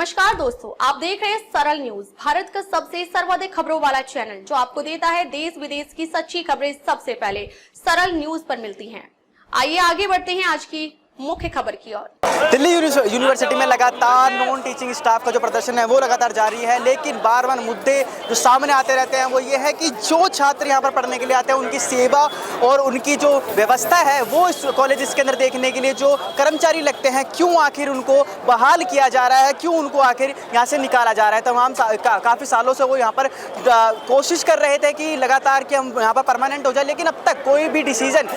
नमस्कार दोस्तों, आप देख रहे हैं सरल न्यूज, भारत का सबसे सर्वाधिक खबरों वाला चैनल जो आपको देता है देश विदेश की सच्ची खबरें सबसे पहले सरल न्यूज पर मिलती हैं। आइए आगे बढ़ते हैं आज की मुख्य खबर की ओर। दिल्ली यूनिवर्सिटी में लगातार नॉन टीचिंग स्टाफ का जो प्रदर्शन है वो लगातार जारी है, लेकिन बार बार मुद्दे जो सामने आते रहते हैं वो ये है कि जो छात्र यहाँ पर पढ़ने के लिए आते हैं उनकी सेवा और उनकी जो व्यवस्था है वो इस कॉलेज के अंदर देखने के लिए जो कर्मचारी लगते हैं, क्यों आखिर उनको बहाल किया जा रहा है, क्यों उनको आखिर यहाँ से निकाला जा रहा है। तमाम काफ़ी सालों से वो यहाँ पर कोशिश कर रहे थे कि लगातार कि हम यहाँ पर परमानेंट हो जाए, लेकिन अब तक कोई भी डिसीजन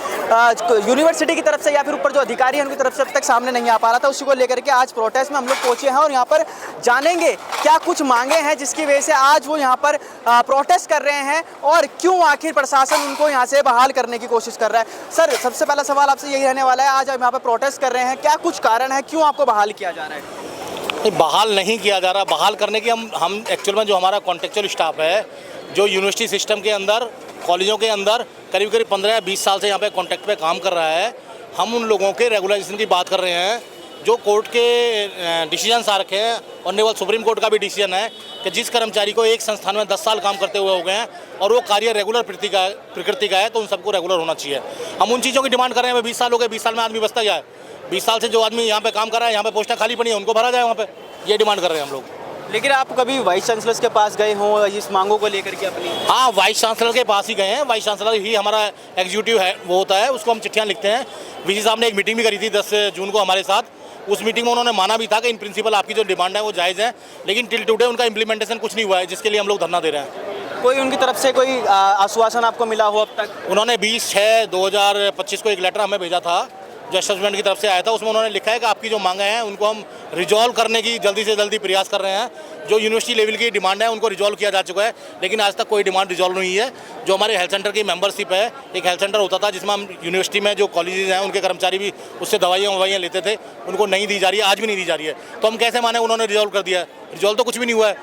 यूनिवर्सिटी की तरफ से या फिर ऊपर जो अधिकारी हैं उनकी तरफ से अब तक सामने नहीं आ पा रहा था। उसी को लेकर के आज प्रोटेस्ट में हम लोग पहुंचे हैं और यहाँ पर जानेंगे क्या कुछ मांगे हैं जिसकी वजह से आज वो यहाँ पर प्रोटेस्ट कर रहे हैं और क्यों आखिर प्रशासन उनको यहाँ से बहाल करने की कोशिश कर रहा है। सर, सबसे पहला सवाल आपसे यही रहने वाला है, आज हम यहाँ पर प्रोटेस्ट कर रहे हैं, क्या कुछ कारण है, क्यों आपको बहाल किया जा रहा है? बहाल नहीं किया जा रहा। बहाल करने की हम एक्चुअल में जो हमारा कॉन्ट्रेक्चुअल स्टाफ है जो यूनिवर्सिटी सिस्टम के अंदर कॉलेजों के अंदर करीब 15 या 20 साल से यहाँ पे कॉन्ट्रैक्ट पे काम कर रहा है, हम उन लोगों के रेगुलाइजेशन की बात कर रहे हैं। जो कोर्ट के डिसीजन आ रखे हैं और नेवल सुप्रीम कोर्ट का भी डिसीजन है कि जिस कर्मचारी को एक संस्थान में 10 साल काम करते हुए हो गए हैं और वो कार्य रेगुलर प्रकृति का है तो उन सबको रेगुलर होना चाहिए। हम उन चीज़ों की डिमांड कर रहे हैं। 20 साल हो गए, 20 साल में आदमी बचता जाए, 20 साल से जो आदमी यहाँ पे काम कर रहा है, यहाँ पे पोस्टें खाली पड़ी है, उनको भरा जाए वहाँ पे, ये डिमांड कर रहे हैं हम लोग। लेकिन आप कभी वाइस चांसलर के पास गए हों इस मांगों को लेकर के अपनी? हाँ, वाइस चांसलर के पास ही गए हैं। वाइस चांसलर ही हमारा एग्जीक्यूटिव है, वो होता है, उसको हम चिट्ठियाँ लिखते हैं। वीसी साहब ने एक मीटिंग भी करी थी 10 जून को हमारे साथ। उस मीटिंग में उन्होंने माना भी था कि इन प्रिंसिपल आपकी जो डिमांड है वो जायज़ है, लेकिन टिल टुडे उनका इम्प्लीमेंटेशन कुछ नहीं हुआ है, जिसके लिए हम लोग धरना दे रहे हैं। कोई उनकी तरफ से कोई आश्वासन आपको मिला हो अब तक? उन्होंने 20/6/2025 को एक लेटर हमें भेजा था जो एस्टेब्लिशमेंट की तरफ से आया था। उसमें उन्होंने लिखा है कि आपकी जो मांगे हैं उनको हम रिजॉल्व करने की जल्दी से जल्दी प्रयास कर रहे हैं। जो यूनिवर्सिटी लेवल की डिमांड है उनको रिजॉल्व किया जा चुका है, लेकिन आज तक कोई डिमांड रिजॉल्व नहीं है। जो हमारे हेल्थ सेंटर की मेंबरशिप है, एक हेल्थ सेंटर होता था जिसमें हम यूनिवर्सिटी में जो कॉलेजेस हैं उनके कर्मचारी भी उससे दवाइयाँ लेते थे, उनको नहीं दी जा रही है, आज भी नहीं दी जा रही है। तो हम कैसे माने उन्होंने रिजॉल्व कर दिया है? रिजॉल्व तो कुछ भी नहीं हुआ है।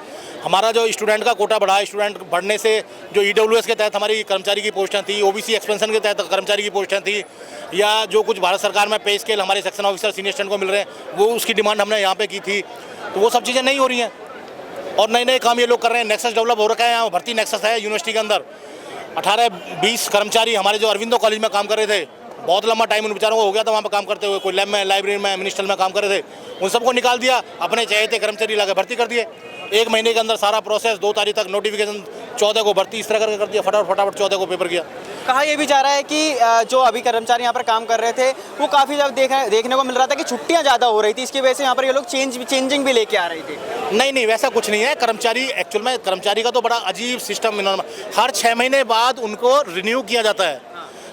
हमारा जो स्टूडेंट का कोटा बढ़ा है, स्टूडेंट बढ़ने से जो ईडब्ल्यूएस के तहत हमारी कर्मचारी की पोस्टें थी, ओबीसी एक्सपेंशन के तहत कर्मचारी की पोस्टें थी, या जो कुछ भारत सरकार में पे स्केल हमारे सेक्शन ऑफिसर सीनियर स्टूडेंट को मिल रहे हैं, वो उसकी डिमांड हमने यहाँ पे की थी। तो वो सब चीज़ें नहीं हो रही हैं और नए नए काम ये लोग कर रहे हैं। नेक्सस डेवलप हो रखा है, यहाँ भर्ती नेक्सस है यूनिवर्सिटी के अंदर। 18-20 कर्मचारी हमारे जो अरविंदो कॉलेज में काम कर रहे थे, बहुत लंबा टाइम उन बेचारों को हो गया था वहाँ पे काम करते हुए, कोई लैब में, लाइब्रेरी में, मिनिस्टर में काम कर रहे थे, उन सबको निकाल दिया, अपने चाहते कर्मचारी लाकर भर्ती कर दिए। 1 महीने के अंदर सारा प्रोसेस, 2 तारीख तक नोटिफिकेशन, 14 को भर्ती, इस तरह करके कर दिया, फटाफट 14 को पेपर किया। कहा यह भी जा रहा है कि जो अभी कर्मचारी यहाँ पर काम कर रहे थे वो काफ़ी ज़्यादा देखने को मिल रहा था कि छुट्टियाँ ज़्यादा हो रही थी, इसकी वजह से यहाँ पर ये लोग चेंजिंग भी लेके आ रहे थे। नहीं, वैसा कुछ नहीं है। कर्मचारी एक्चुअल में कर्मचारी का तो बड़ा अजीब सिस्टम, हर 6 महीने बाद उनको रिन्यू किया जाता है।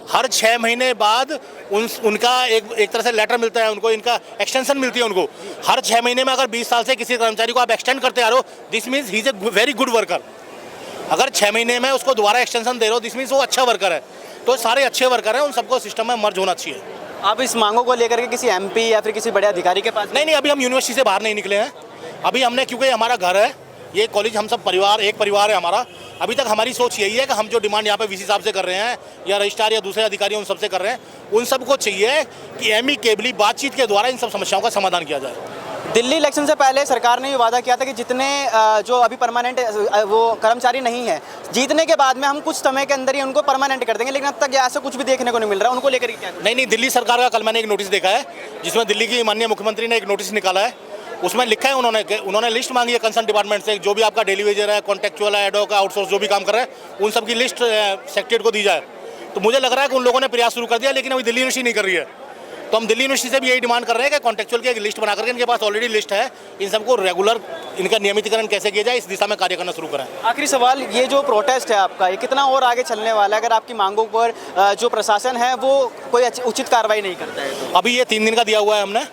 हर 6 महीने बाद उनका एक तरह से लेटर मिलता है, उनको इनका एक्सटेंशन मिलती है उनको। हर 6 महीने में अगर 20 साल से किसी कर्मचारी को आप एक्सटेंड करते आ रहे हो, this means he is a very good worker. अगर 6 महीने में उसको दोबारा एक्सटेंशन दे रहे हो, दिस मीन्स वो अच्छा वर्कर है। तो सारे अच्छे वर्कर हैं, उन सबको सिस्टम में मर्ज होना चाहिए। आप इस मांगों को लेकर के किसी एमपी या फिर किसी बड़े अधिकारी के पास? नहीं, अभी हम यूनिवर्सिटी से बाहर नहीं निकले हैं। अभी हमने, क्योंकि हमारा घर है ये कॉलेज, हम सब परिवार, एक परिवार है हमारा। अभी तक हमारी सोच यही है कि हम जो डिमांड यहाँ पे वीसी साहब से कर रहे हैं या रजिस्ट्रार या दूसरे अधिकारी उन सबसे कर रहे हैं, उन सबको चाहिए कि एमिकेबली बातचीत के द्वारा इन सब समस्याओं का समाधान किया जाए। दिल्ली इलेक्शन से पहले सरकार ने ये वादा किया था कि जितने जो अभी परमानेंट वो कर्मचारी नहीं है, जीतने के बाद में हम कुछ समय के अंदर ही उनको परमानेंट कर देंगे, लेकिन अब तक ऐसा कुछ भी देखने को नहीं मिल रहा। उनको लेकर क्या? नहीं, दिल्ली सरकार का कल मैंने एक नोटिस देखा है जिसमें दिल्ली की माननीय मुख्यमंत्री ने एक नोटिस निकाला है। उसमें लिखा है उन्होंने लिस्ट मांगी है कंसर्न डिपार्टमेंट से, जो भी आपका डेली वेजर है, कॉन्ट्रेक्चुअल है, एडोक, आउटसोर्स जो भी काम कर रहे हैं, उन सब की लिस्ट सेक्रेटरीट को दी जाए। तो मुझे लग रहा है कि उन लोगों ने प्रयास शुरू कर दिया, लेकिन अभी दिल्ली यूनिवर्सिटी नहीं कर रही है। तो हम दिल्ली यूनिवर्सिटी से भी यही डिमांड कर रहे हैं कि कॉन्ट्रेक्चुअल की एक लिस्ट बना करके, इनके पास ऑलरेडी लिस्ट है, इन सबको रेगुलर इनका नियमितीकरण कैसे किया जाए, इस दिशा में कार्य करना शुरू करें। आखिरी सवाल, ये जो प्रोटेस्ट है आपका, ये कितना और आगे चलने वाला है अगर आपकी मांगों पर जो प्रशासन है वो कोई उचित कार्रवाई नहीं करता है तो? अभी ये 3 दिन का दिया हुआ है हमने।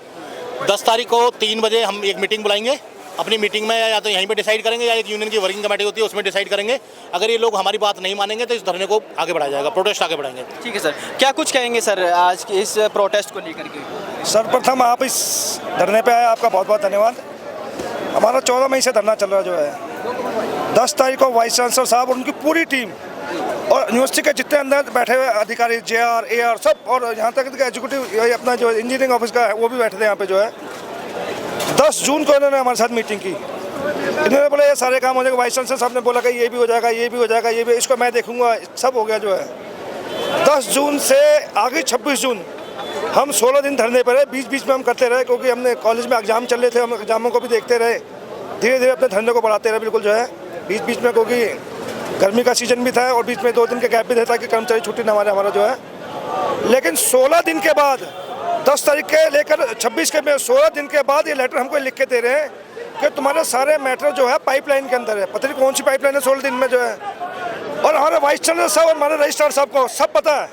10 तारीख को 3 बजे हम एक मीटिंग बुलाएंगे। अपनी मीटिंग में या तो यहीं पे डिसाइड करेंगे या एक यूनियन की वर्किंग कमेटी होती है उसमें डिसाइड करेंगे। अगर ये लोग हमारी बात नहीं मानेंगे तो इस धरने को आगे बढ़ाया जाएगा, प्रोटेस्ट आगे बढ़ाएंगे। ठीक है सर, क्या कुछ कहेंगे सर आज की इस प्रोटेस्ट को लेकर के? सर्वप्रथम आप इस धरने पे आए, आपका बहुत बहुत धन्यवाद। हमारा 14 मई से धरना चल रहा जो है, 10 तारीख को वाइस चांसलर साहब और उनकी पूरी टीम और यूनिवर्सिटी के जितने अंदर बैठे हुए अधिकारी, JR, AR सब, और यहाँ तक एग्जीक्यूटिव अपना जो इंजीनियरिंग ऑफिस का है वो भी बैठे थे यहाँ पे जो है। 10 जून को इन्होंने हमारे साथ मीटिंग की। इन्होंने बोला ये सारे काम हो जाएगा, वाइस चांसलर साहब ने बोला कि ये भी हो जाएगा, ये भी हो जाएगा, ये भी, इसको मैं देखूंगा, सब हो गया जो है। 10 जून से आगे 26 जून हम 16 दिन धरने पर रहे। बीच बीच में हम करते रहे क्योंकि हमने कॉलेज में एग्जाम चल रहे थे, हम एग्जामों को भी देखते रहे, धीरे धीरे अपने धरने को बढ़ाते रहे बिल्कुल जो है। बीच बीच में क्योंकि गर्मी का सीजन भी था और बीच में 2 दिन के गैप भी था ताकि कर्मचारी छुट्टी ना मारे हमारा जो है। लेकिन 16 दिन के बाद 10 तारीख के लेकर 26 के में 16 दिन के बाद ये लेटर हमको लिख के दे रहे हैं कि तुम्हारे सारे मैटर जो है पाइपलाइन के अंदर है। पता नहीं कौन सी पाइपलाइन है 16 दिन में जो है। और हमारे वाइस चांसलर साहब और हमारे रजिस्ट्रार साहब को सब पता है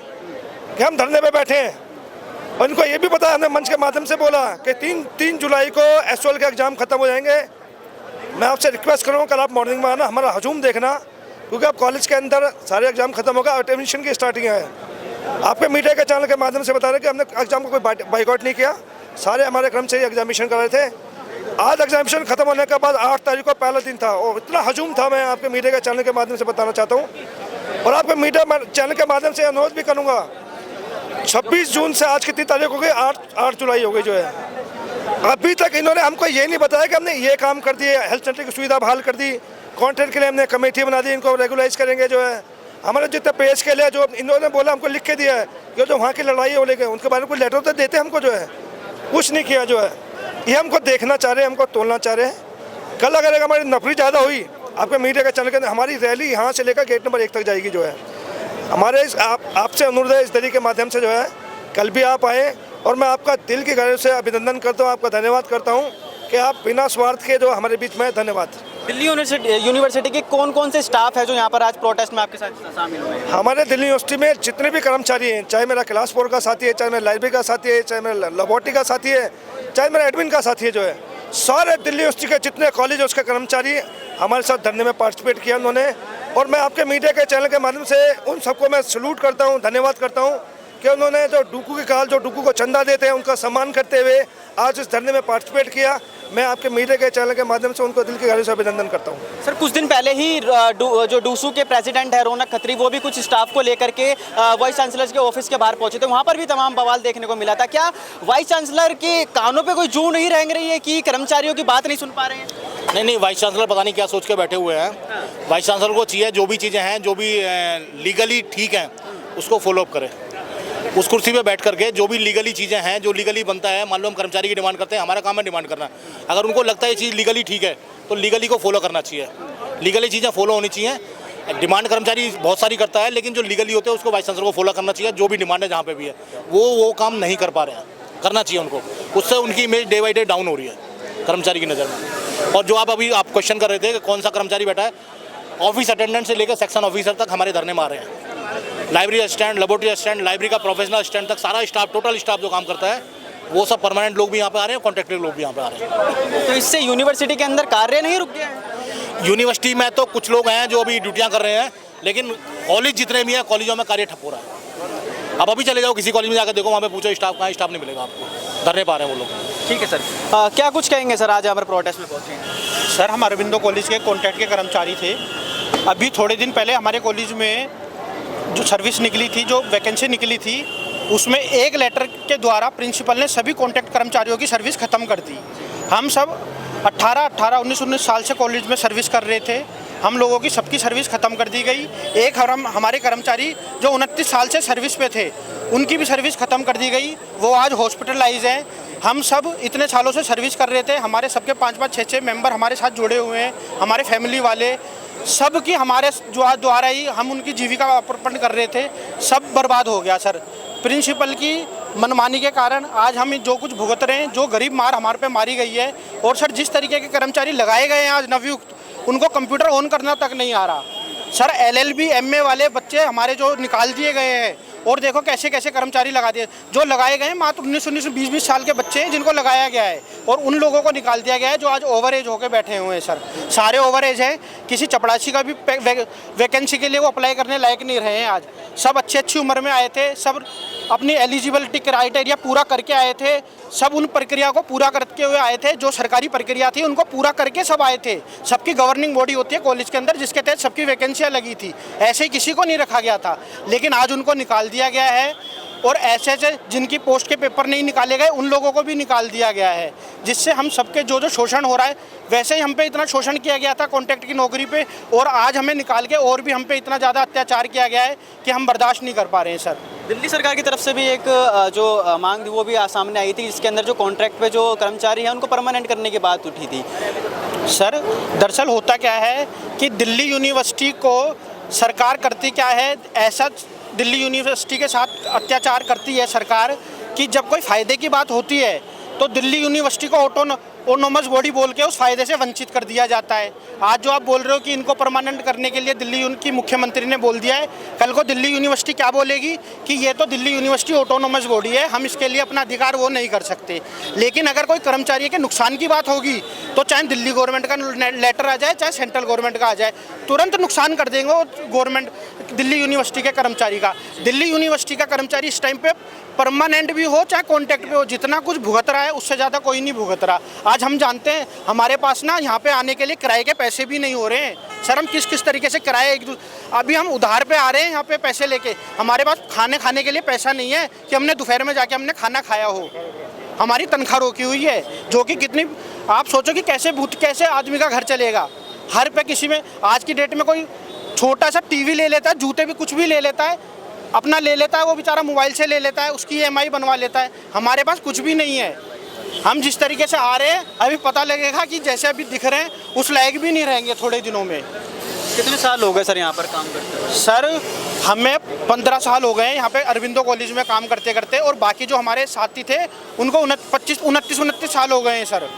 कि हम धरने पे बैठे हैं। और इनको ये भी पता है, हमने मंच के माध्यम से बोला कि 3 जुलाई को SOL के एग्ज़ाम ख़त्म हो जाएंगे। मैं आपसे रिक्वेस्ट करूँगा कल आप मॉर्निंग में आना, हमारा हजूम देखना, क्योंकि अब कॉलेज के अंदर सारे एग्ज़ाम ख़त्म होगा और एडमिशन की स्टार्टिंग है। आपके मीडिया के चैनल के माध्यम से बता रहे कि हमने एग्ज़ाम को कोई बाइकआउट नहीं किया, सारे हमारे कर्मचारी एग्जामिनेशन कर रहे थे। आज एग्जामिनेशन खत्म होने के बाद 8 तारीख को पहला दिन था और इतना हजूम था, मैं आपके मीडिया के चैनल के माध्यम से बताना चाहता हूँ। और आपके मीडिया चैनल के माध्यम से अनुरोध भी करूँगा, 26 जून से आज कितनी तारीख हो गई, 8 जुलाई हो गई जो है। अभी तक इन्होंने हमको ये नहीं बताया कि हमने ये काम कर दिए, हेल्थ सेंटर की सुविधा बहाल कर दी, कॉन्ट्रैक्ट के लिए हमने कमेटी बना दी, इनको रेगुलाइज करेंगे जो है। हमारे जितने पेज के लिए जो इन्होंने बोला हमको लिख के दिया है कि जो वहाँ की लड़ाई हो लेके उनके बारे में कोई लेटर तो देते हमको जो है, कुछ नहीं किया जो है। ये हमको देखना चाह रहे हैं, हमको तोलना चाह रहे हैं। कल अगर हमारी नफरी ज़्यादा हुई, आपके मीडिया के चैनल के अंदर हमारी रैली यहाँ से लेकर गेट नंबर 1 तक जाएगी जो है। हमारे आपसे अनुरोध है इस दरी के माध्यम से जो है कल भी आप आए और मैं आपका दिल की गहराई से अभिनंदन करता हूँ, आपका धन्यवाद करता हूँ कि आप बिना स्वार्थ के जो हमारे बीच में है। धन्यवाद। दिल्ली यूनिवर्सिटी के कौन कौन से स्टाफ है जो यहाँ पर आज प्रोटेस्ट में आपके साथ शामिल हुए हैं? हमारे दिल्ली यूनिवर्सिटी में जितने भी कर्मचारी हैं, चाहे मेरा क्लास 4 का साथी है, चाहे मेरा लाइब्रेरी का साथी है, चाहे मेरा लेबोरेटरी का साथी है, चाहे मेरा एडमिन का साथी है जो है, सारे दिल्ली यूनिवर्सिटी के जितने कॉलेज उसके कर्मचारी हमारे साथ धरने में पार्टिसिपेट किया उन्होंने। और मैं आपके मीडिया के चैनल के माध्यम से उन सबको मैं सैल्यूट करता हूँ, धन्यवाद करता हूँ कि उन्होंने जो डूकू की काल, जो डूकू को चंदा देते हैं, उनका सम्मान करते हुए आज इस धरने में पार्टिसिपेट किया। मैं आपके मीडिया के चैनल के माध्यम से उनको दिल की गहराई से अभिनंदन करता हूँ। सर, कुछ दिन पहले ही जो डूसू के प्रेसिडेंट है रौनक खत्री, वो भी कुछ स्टाफ को लेकर के वाइस चांसलर के ऑफिस के बाहर पहुंचे थे, वहाँ पर भी तमाम बवाल देखने को मिला था। क्या वाइस चांसलर के कानों पे कोई जू नहीं रेंग रही है कि कर्मचारियों की बात नहीं सुन पा रहे हैं? नहीं, वाइस चांसलर पता नहीं क्या सोच के बैठे हुए हैं। वाइस चांसलर को चाहिए जो भी चीज़ें हैं, जो भी लीगली ठीक हैं, उसको फॉलोअप करें। उस कुर्सी पे बैठ करके जो भी लीगली चीज़ें हैं, जो लीगली बनता है, मान लो हम कर्मचारी की डिमांड करते हैं, हमारा काम है डिमांड करना। अगर उनको लगता है ये चीज़ लीगली ठीक है तो लीगली को फॉलो करना चाहिए, लीगली चीज़ें फॉलो होनी चाहिए। डिमांड कर्मचारी बहुत सारी करता है, लेकिन जो लीगली होते हैं उसको वाइस चांसलर को फॉलो करना चाहिए। जो भी डिमांड है जहाँ पे भी है वो काम नहीं कर पा रहे हैं, करना चाहिए उनको। उससे उनकी image day by day down हो रही है कर्मचारी की नज़र में। और जो आप क्वेश्चन कर रहे थे कि कौन सा कर्मचारी बैठा है, ऑफिस अटेंडेंट से लेकर सेक्शन ऑफिसर तक हमारे धरने में आ रहे हैं। Library assistant, laboratory assistant, library का प्रोफेशनल असिस्टेंट तक सारा स्टाफ, टोटल स्टाफ जो काम करता है, वो सब परमानेंट लोग भी यहाँ पे आ रहे हैं, कॉन्ट्रैक्टेड लोग भी यहाँ पे आ रहे हैं। तो इससे यूनिवर्सिटी के अंदर कार्य नहीं रुक गया है? यूनिवर्सिटी में तो कुछ लोग हैं जो अभी ड्यूटियाँ कर रहे हैं, लेकिन कॉलेज जितने भी हैं, कॉलेजों में कार्य ठप हो रहा है। अब अभी चले जाओ किसी कॉलेज में जाकर देखो, वहाँ पे पूछो स्टाफ कहाँ, स्टाफ नहीं मिलेगा आपको, धरने पा रहे हैं वो लोग। ठीक है सर, क्या कुछ कहेंगे सर, आज हमारे प्रोटेस्ट में पहुँचे? सर, हम अरविंदो कॉलेज के कॉन्ट्रैक्ट के कर्मचारी थे। अभी थोड़े दिन पहले हमारे कॉलेज में जो सर्विस निकली थी, जो वैकेंसी निकली थी, उसमें एक लेटर के द्वारा प्रिंसिपल ने सभी कॉन्ट्रैक्ट कर्मचारियों की सर्विस ख़त्म कर दी। हम सब 19 साल से कॉलेज में सर्विस कर रहे थे, हम लोगों की सबकी सर्विस ख़त्म कर दी गई। एक हमारे कर्मचारी जो 29 साल से सर्विस पे थे, उनकी भी सर्विस ख़त्म कर दी गई, वो आज हॉस्पिटलाइज हैं। हम सब इतने सालों से सर्विस कर रहे थे, हमारे सबके 5-5, 6-6 मेंबर हमारे साथ जुड़े हुए हैं, हमारे फैमिली वाले सब की हमारे द्वारा ही हम उनकी जीविका अर्पण कर रहे थे, सब बर्बाद हो गया सर। प्रिंसिपल की मनमानी के कारण आज हम जो कुछ भुगत रहे हैं, जो गरीब मार हमारे पे मारी गई है। और सर, जिस तरीके के कर्मचारी लगाए गए हैं आज नवयुक्त, उनको कंप्यूटर ऑन करना तक नहीं आ रहा सर। LLB MA वाले बच्चे हमारे जो निकाल दिए गए हैं, और देखो कैसे कैसे कर्मचारी लगा दिए। जो लगाए गए हैं मात्र 19 20 साल के बच्चे हैं जिनको लगाया गया है, और उन लोगों को निकाल दिया गया है जो आज ओवर एज होकर बैठे हुए हैं सर। सारे ओवर एज हैं, किसी चपड़ासी का भी वैकेंसी के लिए वो अप्लाई करने लायक नहीं रहे हैं। आज सब अच्छी उम्र में आए थे, सब अपनी एलिजिबिलिटी क्राइटेरिया पूरा करके आए थे, सब उन प्रक्रिया को पूरा करते हुए आए थे, जो सरकारी प्रक्रिया थी उनको पूरा करके सब आए थे। सबकी गवर्निंग बॉडी होती है कॉलेज के अंदर, जिसके तहत सबकी वैकेंसियाँ लगी थी, ऐसे ही किसी को नहीं रखा गया था। लेकिन आज उनको निकाल दिया गया है। और ऐसे ऐसे जिनकी पोस्ट के पेपर नहीं निकाले गए उन लोगों को भी निकाल दिया गया है, जिससे हम सबके जो जो शोषण हो रहा है, वैसे ही हम पे इतना शोषण किया गया था कॉन्ट्रैक्ट की नौकरी पे, और आज हमें निकाल के और भी हम पे इतना ज़्यादा अत्याचार किया गया है कि हम बर्दाश्त नहीं कर पा रहे हैं सर। दिल्ली सरकार की तरफ से भी एक जो मांग थी वो भी सामने आई थी, जिसके अंदर जो कॉन्ट्रैक्ट पे जो कर्मचारी हैं उनको परमानेंट करने की बात उठी थी। सर दरअसल होता क्या है कि दिल्ली यूनिवर्सिटी को सरकार करती क्या है, ऐसा दिल्ली यूनिवर्सिटी के साथ अत्याचार करती है सरकार कि जब कोई फ़ायदे की बात होती है तो दिल्ली यूनिवर्सिटी को ऑटोनोमस बॉडी बोल के उस फ़ायदे से वंचित कर दिया जाता है। आज जो आप बोल रहे हो कि इनको परमानेंट करने के लिए दिल्ली की मुख्यमंत्री ने बोल दिया है, कल को दिल्ली यूनिवर्सिटी क्या बोलेगी कि ये तो दिल्ली यूनिवर्सिटी ऑटोनोमस बॉडी है, हम इसके लिए अपना अधिकार वो नहीं कर सकते। लेकिन अगर कोई कर्मचारी के नुकसान की बात होगी तो चाहे दिल्ली गवर्नमेंट का लेटर आ जाए चाहे सेंट्रल गवर्नमेंट का आ जाए, तुरंत नुकसान कर देंगे वो गवर्नमेंट दिल्ली यूनिवर्सिटी के कर्मचारी का। दिल्ली यूनिवर्सिटी का कर्मचारी इस टाइम पे परमानेंट भी हो चाहे कॉन्ट्रैक्ट पे हो, जितना कुछ भुगत रहा है उससे ज़्यादा कोई नहीं भुगत रहा। आज हम जानते हैं हमारे पास ना यहाँ पे आने के लिए किराए के पैसे भी नहीं हो रहे हैं सर। हम किस किस तरीके से किराए अभी हम उधार पे आ रहे हैं यहाँ पे पैसे लेके, हमारे पास खाने के लिए पैसा नहीं है कि हमने दोपहर में जाके हमने खाना खाया हो। हमारी तनख्वाह रोकी हुई है, जो कि कितनी आप सोचो कि कैसे आदमी का घर चलेगा। हर पे किसी में आज की डेट में कोई छोटा सा टीवी ले लेता है, जूते भी कुछ भी ले लेता है, अपना ले लेता है, वो बेचारा मोबाइल से ले लेता है, उसकी EMI बनवा लेता है। हमारे पास कुछ भी नहीं है। हम जिस तरीके से आ रहे हैं अभी पता लगेगा कि जैसे अभी दिख रहे हैं उस लायक भी नहीं रहेंगे थोड़े दिनों में। कितने साल हो गए सर यहाँ पर काम करते हुए? सर हमें 15 साल हो गए हैं यहाँ पे अरविंदो कॉलेज में काम करते करते, और बाकी जो हमारे साथी थे उनको 29 साल हो गए हैं सर।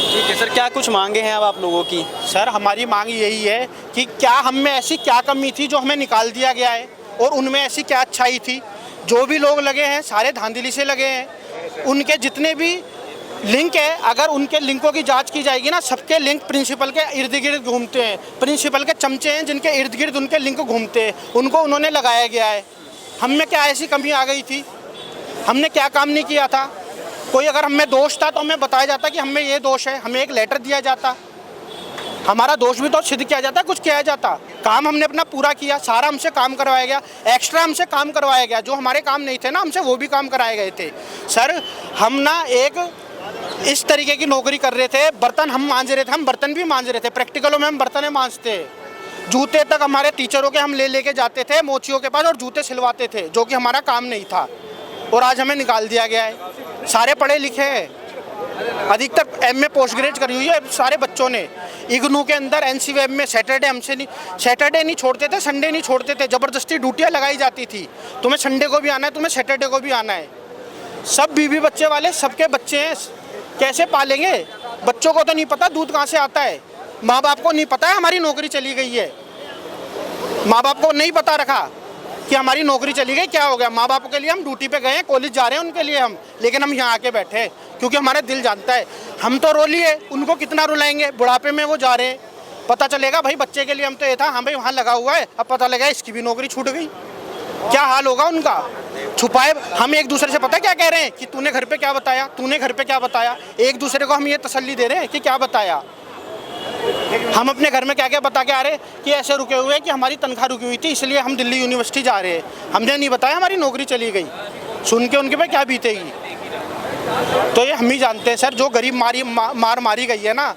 ठीक है सर, क्या कुछ मांगे हैं अब आप लोगों की? सर हमारी मांग यही है कि क्या हम में ऐसी क्या कमी थी जो हमें निकाल दिया गया है, और उनमें ऐसी क्या अच्छाई थी। जो भी लोग लगे हैं सारे धांधली से लगे हैं, उनके जितने भी लिंक है अगर उनके लिंकों की जांच की जाएगी ना, सबके लिंक प्रिंसिपल के इर्द गिर्द घूमते हैं। प्रिंसिपल के चमचे हैं जिनके इर्द गिर्द उनके लिंक घूमते हैं, उनको उन्होंने लगाया गया है। हम में क्या ऐसी कमी आ गई थी, हमने क्या काम नहीं किया था। कोई अगर हमें दोष था तो हमें बताया जाता कि हमें ये दोष है, हमें एक लेटर दिया जाता, हमारा दोष भी तो सिद्ध किया जाता, कुछ किया जाता। काम हमने अपना पूरा किया, सारा हमसे काम करवाया गया, एक्स्ट्रा हमसे काम करवाया गया। जो हमारे काम नहीं थे ना हमसे वो भी काम कराए गए थे। सर हम ना एक इस तरीके की नौकरी कर रहे थे, बर्तन हम मांज रहे थे, हम बर्तन भी मांज रहे थे, प्रैक्टिकलों में हम बर्तन मांजते। जूते तक हमारे टीचरों के हम लेके जाते थे मोचियों के पास और जूते सिलवाते थे, जो कि हमारा काम नहीं था। और आज हमें निकाल दिया गया है। सारे पढ़े लिखे हैं, अधिकतर MA पोस्ट ग्रेजुएट करी हुई है सारे बच्चों ने। इग्नू के अंदर NCVM में सैटरडे नहीं छोड़ते थे, संडे नहीं छोड़ते थे, ज़बरदस्ती ड्यूटियाँ लगाई जाती थी। तुम्हें संडे को भी आना है, तुम्हें सैटरडे को भी आना है। सब बीवी बच्चे वाले सबके बच्चे हैं, कैसे पालेंगे? बच्चों को तो नहीं पता दूध कहाँ से आता है, माँ बाप को नहीं पता है हमारी नौकरी चली गई है, माँ बाप को नहीं पता रखा कि हमारी नौकरी चली गई, क्या हो गया। माँ बाप के लिए हम ड्यूटी पे गए हैं, कॉलेज जा रहे हैं उनके लिए हम, लेकिन हम यहाँ आके बैठे हैं क्योंकि हमारा दिल जानता है। हम तो रो लिए, उनको कितना रुलाएंगे, बुढ़ापे में वो जा रहे हैं, पता चलेगा भाई बच्चे के लिए हम तो ये था, हाँ भाई वहाँ लगा हुआ है, अब पता लगा इसकी भी नौकरी छूट गई, क्या हाल होगा उनका। छुपाए हम एक दूसरे से पता क्या कह रहे हैं कि तूने घर पे क्या बताया, तूने घर पे क्या बताया। एक दूसरे को हम ये तसल्ली दे रहे हैं कि क्या बताया। हम अपने घर में क्या क्या बता के आ रहे कि ऐसे रुके हुए हैं कि हमारी तनख्वाह रुकी हुई थी इसलिए हम दिल्ली यूनिवर्सिटी जा रहे हैं। हमने नहीं बताया हमारी नौकरी चली गई। सुन के उनके पे क्या बीतेगी। तो ये हम ही जानते हैं सर, जो गरीब मार मारी गई है ना,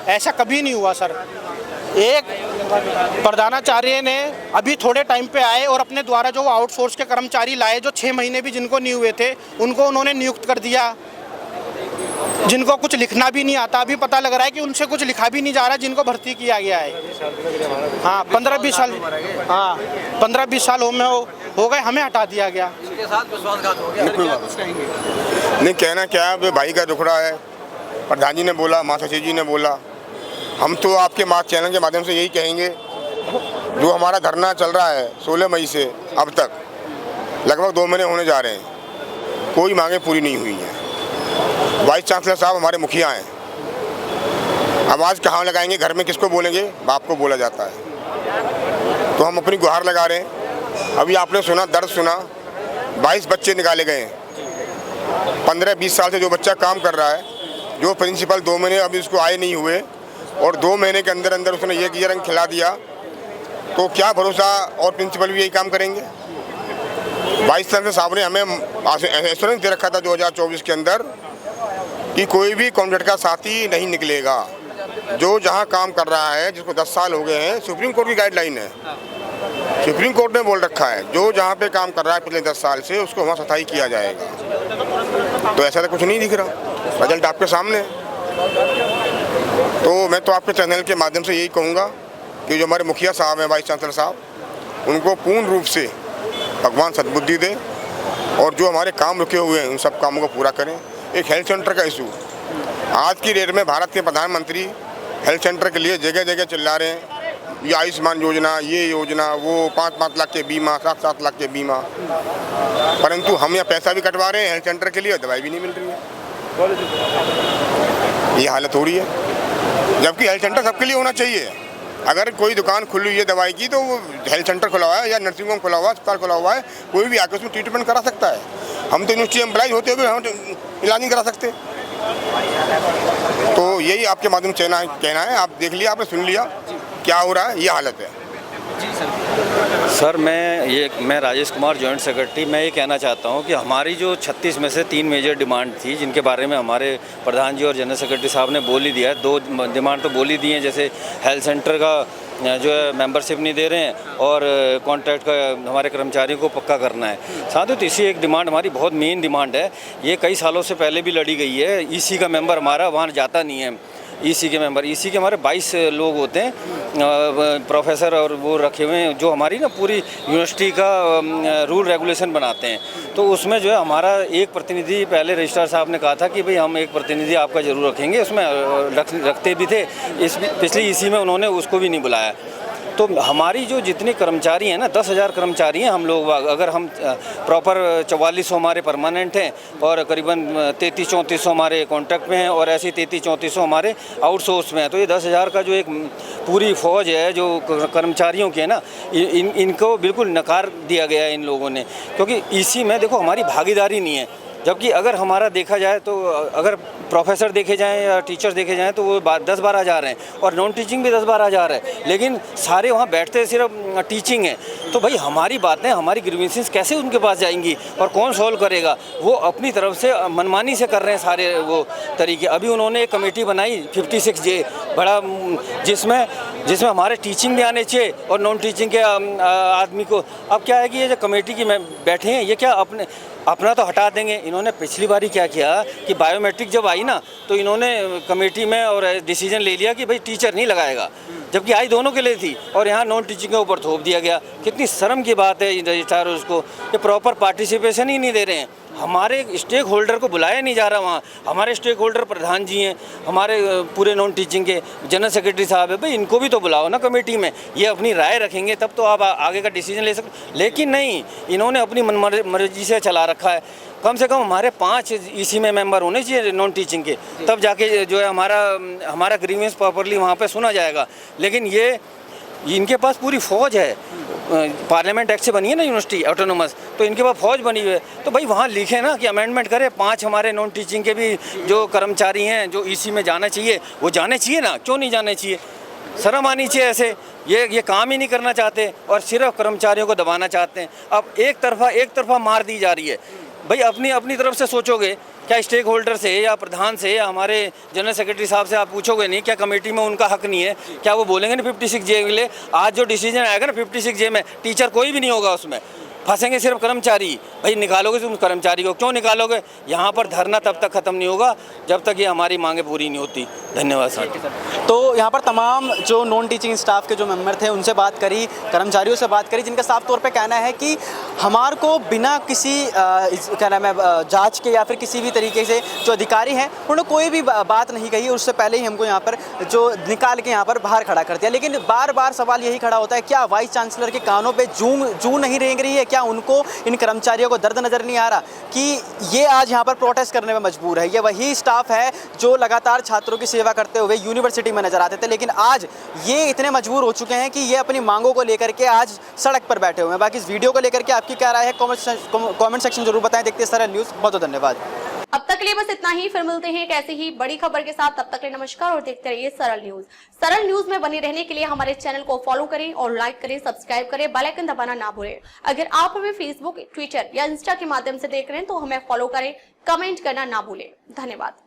ऐसा कभी नहीं हुआ सर। एक प्रधानाचार्य ने अभी थोड़े टाइम पे आए और अपने द्वारा जो आउटसोर्स के कर्मचारी लाए, जो 6 महीने भी जिनको नहीं हुए थे उनको उन्होंने नियुक्त कर दिया। जिनको कुछ लिखना भी नहीं आता, अभी पता लग रहा है कि उनसे कुछ लिखा भी नहीं जा रहा, जिनको भर्ती किया गया है। हाँ 15-20 साल, हाँ 15-20 साल हो गए, हमें हटा दिया गया। इनके साथ विश्वासघात हो गया। नहीं कहना क्या है, भाई का दुखड़ा है। प्रधान जी ने बोला, महासचिव जी ने बोला, हम तो आपके चैनल के माध्यम से यही कहेंगे, जो हमारा धरना चल रहा है 16 मई से अब तक लगभग 2 महीने होने जा रहे हैं, कोई मांगे पूरी नहीं हुई हैं। वाइस चांसलर साहब हमारे मुखिया हैं, आवाज़ कहाँ लगाएंगे, घर में किसको बोलेंगे, बाप को बोला जाता है। तो हम अपनी गुहार लगा रहे हैं। अभी आपने सुना, दर्द सुना, 22 बच्चे निकाले गए हैं। 15-20 साल से जो बच्चा काम कर रहा है, जो प्रिंसिपल 2 महीने अभी उसको आए नहीं हुए और 2 महीने के अंदर अंदर उसने ये रंग खिला दिया, तो क्या भरोसा और प्रिंसिपल भी यही काम करेंगे। वाइस चांसलर साहब ने हमें एश्योरेंस दे रखा था 2024 के अंदर कि कोई भी कॉन्ट्रैक्ट का साथी नहीं निकलेगा। जो जहाँ काम कर रहा है, जिसको 10 साल हो गए हैं, सुप्रीम कोर्ट की गाइडलाइन है, सुप्रीम कोर्ट ने बोल रखा है जो जहाँ पे काम कर रहा है पिछले 10 साल से उसको वहाँ सफाई किया जाएगा। तो ऐसा तो कुछ नहीं दिख रहा, रिजल्ट आपके सामने है। तो मैं तो आपके चैनल के माध्यम से यही कहूँगा कि जो हमारे मुखिया साहब हैं, वाइस चांसलर साहब, उनको पूर्ण रूप से भगवान सद्बुद्धि दे और जो हमारे काम रुके हुए हैं उन सब कामों को पूरा करें। एक हेल्थ सेंटर का इशू, आज की डेट में भारत के प्रधानमंत्री हेल्थ सेंटर के लिए जगह जगह चिल्ला रहे हैं, ये आयुष्मान योजना, ये योजना, वो 5-5 लाख के बीमा, 7-7 लाख के बीमा, परंतु हम यहाँ पैसा भी कटवा रहे हैं हेल्थ सेंटर के लिए, दवाई भी नहीं मिल रही है। ये हालत हो रही है, जबकि हेल्थ सेंटर सबके लिए होना चाहिए। अगर कोई दुकान खुली हुई है दवाई की तो वो हेल्थ सेंटर खुला हुआ है या नर्सिंग होम खुला हुआ है, अस्पताल खुला हुआ है, कोई भी आकर उसमें ट्रीटमेंट करा सकता है। हम तो यूनिवर्सिटी एम्प्लॉइज होते हुए हम इलाज नहीं करा सकते। तो यही आपके माध्यम से कहना है, आप देख लिया, आपने सुन लिया क्या हो रहा है, ये हालत है। सर मैं राजेश कुमार जॉइंट सेक्रेटरी। मैं ये कहना चाहता हूँ कि हमारी जो 36 में से 3 मेजर डिमांड थी, जिनके बारे में हमारे प्रधान जी और जनरल सेक्रेटरी साहब ने बोल ही दिया है। 2 डिमांड तो बोल ही दी हैं, जैसे हेल्थ सेंटर का जो है मेंबरशिप नहीं दे रहे हैं और कॉन्ट्रैक्ट का हमारे कर्मचारियों को पक्का करना है। साथ ही तीसरी एक डिमांड हमारी बहुत मेन डिमांड है, ये कई सालों से पहले भी लड़ी गई है। ईसी का मेंबर हमारा वहाँ जाता नहीं है। ईसी के हमारे 22 लोग होते हैं, प्रोफेसर और वो रखे हुए हैं, जो हमारी ना पूरी यूनिवर्सिटी का रूल रेगुलेशन बनाते हैं। तो उसमें जो है हमारा एक प्रतिनिधि, पहले रजिस्ट्रार साहब ने कहा था कि भाई हम एक प्रतिनिधि आपका ज़रूर रखेंगे, उसमें रखते भी थे। पिछली ईसी में उन्होंने उसको भी नहीं बुलाया। तो हमारी जो जितने कर्मचारी हैं ना, 10,000 कर्मचारी हैं हम लोग। अगर हम प्रॉपर 4400 हमारे परमानेंट हैं और करीबन 3300-3400 हमारे कॉन्ट्रैक्ट में हैं और ऐसे 3300-3400 हमारे आउटसोर्स में हैं। तो ये 10,000 का जो एक पूरी फ़ौज है जो कर्मचारियों के ना, इनको बिल्कुल नकार दिया गया है इन लोगों ने, क्योंकि इसी में देखो हमारी भागीदारी नहीं है। जबकि अगर हमारा देखा जाए तो अगर प्रोफेसर देखे जाएं या टीचर्स देखे जाएं तो वो 10-12 हज़ार हैं और नॉन टीचिंग भी 10-12 हज़ार है, लेकिन सारे वहाँ बैठते सिर्फ टीचिंग है। तो भाई हमारी बातें, हमारी ग्रीवेंसेस कैसे उनके पास जाएंगी और कौन सॉल्व करेगा? वो अपनी तरफ से मनमानी से कर रहे हैं सारे वो तरीके। अभी उन्होंने एक कमेटी बनाई 56J बड़ा, जिसमें हमारे टीचिंग भी आने चाहिए और नॉन टीचिंग के आदमी को। अब क्या है कि ये जो कमेटी की बैठे हैं, ये क्या अपना तो हटा देंगे। इन्होंने पिछली बार ही क्या किया कि बायोमेट्रिक जब आई ना, तो इन्होंने कमेटी में और डिसीजन ले लिया कि भाई टीचर नहीं लगाएगा, जबकि आई दोनों के लिए थी और यहाँ नॉन टीचिंग के ऊपर थोप दिया गया। कितनी शर्म की बात है रजिस्ट्रार उसको, ये प्रॉपर पार्टिसिपेशन ही नहीं दे रहे हैं। हमारे स्टेक होल्डर को बुलाया नहीं जा रहा वहाँ। हमारे स्टेक होल्डर प्रधान जी हैं, हमारे पूरे नॉन टीचिंग के जनरल सेक्रेटरी साहब है, भाई इनको भी तो बुलाओ ना कमेटी में। ये अपनी राय रखेंगे तब तो आप आगे का डिसीजन ले सकते, लेकिन नहीं, इन्होंने अपनी मनमर्जी से चला रखा है। कम से कम हमारे 5 इसी में मेंबर होने चाहिए नॉन टीचिंग के, तब जाके जो है हमारा ग्रीवेंस प्रॉपरली वहाँ पे सुना जाएगा। लेकिन ये इनके पास पूरी फ़ौज है, पार्लियामेंट एक्ट से बनी है ना यूनिवर्सिटी ऑटोनोमस, तो इनके पास फ़ौज बनी हुई है। तो भाई वहाँ लिखे ना कि अमेंडमेंट करें, 5 हमारे नॉन टीचिंग के भी जो कर्मचारी हैं जो ईसी में जाना चाहिए, वो जाने चाहिए ना, क्यों नहीं जाने चाहिए? शर्म आनी चाहिए। ऐसे ये काम ही नहीं करना चाहते और सिर्फ कर्मचारियों को दबाना चाहते हैं। अब एक तरफा मार दी जा रही है। भाई अपनी तरफ से सोचोगे क्या? स्टेक होल्डर से या प्रधान से या हमारे जनरल सेक्रेटरी साहब से आप पूछोगे नहीं क्या कमेटी में उनका हक नहीं है? क्या वो बोलेंगे ना 56J के लिए? आज जो डिसीजन आएगा ना 56J में, टीचर कोई भी नहीं होगा उसमें, फंसेंगे सिर्फ कर्मचारी। भाई निकालोगे तुम कर्मचारी को, क्यों निकालोगे? यहाँ पर धरना तब तक ख़त्म नहीं होगा जब तक ये हमारी मांगे पूरी नहीं होती। धन्यवाद सर। तो यहाँ पर तमाम जो नॉन टीचिंग स्टाफ के जो मेंबर थे उनसे बात करी, कर्मचारियों से बात करी, जिनका साफ तौर पे कहना है कि हमारे को बिना किसी क्या नाम है जांच के या फिर किसी भी तरीके से जो अधिकारी हैं उन्होंने कोई भी बात नहीं कही। उससे पहले ही हमको यहाँ पर जो निकाल के यहाँ पर बाहर खड़ा कर दिया। लेकिन बार बार सवाल यही खड़ा होता है, क्या वाइस चांसलर के कानों पर जूं नहीं रेंग रही है? क्या उनको, इन कर्मचारियों को दर्द नज़र नहीं आ रहा कि ये आज यहाँ पर प्रोटेस्ट करने में मजबूर है? ये वही स्टाफ है जो लगातार छात्रों की सेवा करते हुए यूनिवर्सिटी में नजर आते थे, लेकिन आज ये इतने मजबूर हो चुके हैं कि ये अपनी मांगों को लेकर के आज सड़क पर बैठे हुए हैं। बाकी इस वीडियो को लेकर के आपकी क्या राय है कमेंट सेक्शन जरूर बताएं। देखते हैं सरल न्यूज़। बहुत बहुत धन्यवाद। अब तक के लिए बस इतना ही, फिर मिलते हैं एक ऐसी ही बड़ी खबर के साथ। तब तक के लिए नमस्कार और देखते रहिए सरल न्यूज। सरल न्यूज में बने रहने के लिए हमारे चैनल को फॉलो करें और लाइक करें, सब्सक्राइब करें, बेल आइकन दबाना ना भूलें। अगर आप हमें फेसबुक, ट्विटर या इंस्टा के माध्यम से देख रहे हैं तो हमें फॉलो करें, कमेंट करना ना भूलें। धन्यवाद।